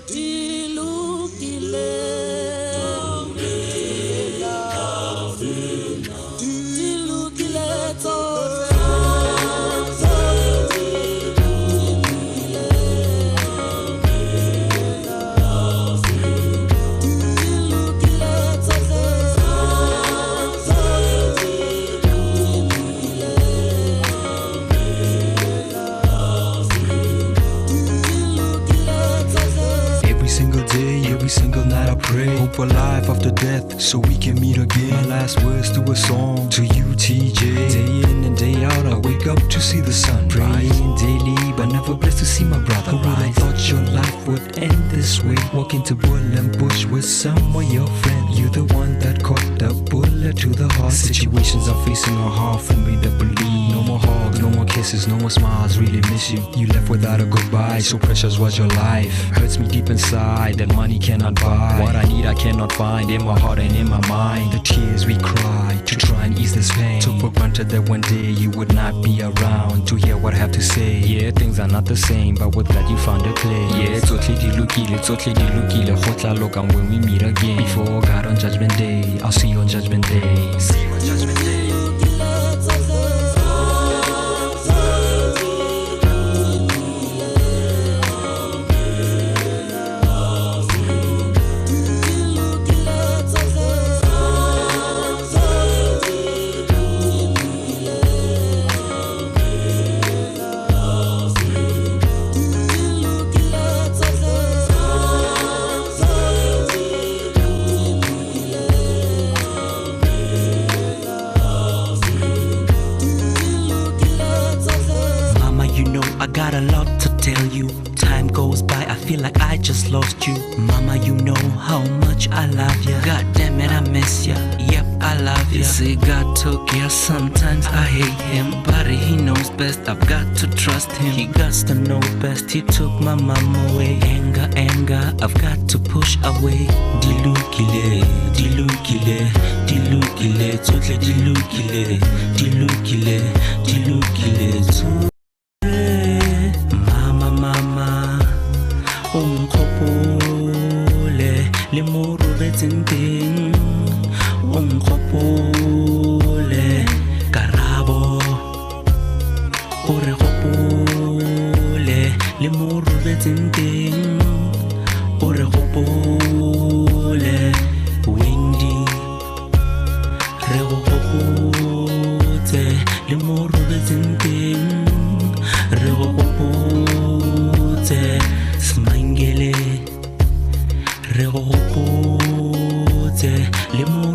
Dilokile. Every single night I pray, hope for life after death, so we can meet again. My last words to a song, to you TJ. Day in and day out I wake up to see the sun. Praying daily, but never blessed to see my brother. Who would have thought your life would end this way? Walking to bull and bush with someone your friend. You're the one that caught the bullet to the heart. Situations I'm facing are hard for me to believe. No more hugs, no more kisses, no more smiles, really miss you. You left without a goodbye, so precious was your life. Hurts me deep inside that money cannot buy. What I need I cannot find in my heart and in my mind. The tears we cry to try and ease this pain. Took for granted that one day you would not be around to hear what I have to say. Yeah, things are not the same, but with that you found a place. Yeah, totally dilokile, hotla lokam when we meet again. Before God on Judgment Day, I'll see you on Judgment Day. See you on Judgment Day. I got a lot to tell you. Time goes by, I feel like I just lost you. Mama, you know how much I love ya. God damn it, I miss ya. Yep, I love ya. You say God took ya, sometimes I hate him, but he knows best, I've got to trust him. He got to know best, he took my mama away. Anger, I've got to push away. Dilokile, dilokile, dilokile, totally dilokile, dilokile, dilokile. Ongkopole le mo robetseng teng, ongkopole karabo o re gopole le mo robetseng teng, o re gopole Wendy re go gopotse le mo robetseng teng, re go gopotse Smangele re go gopotse le mo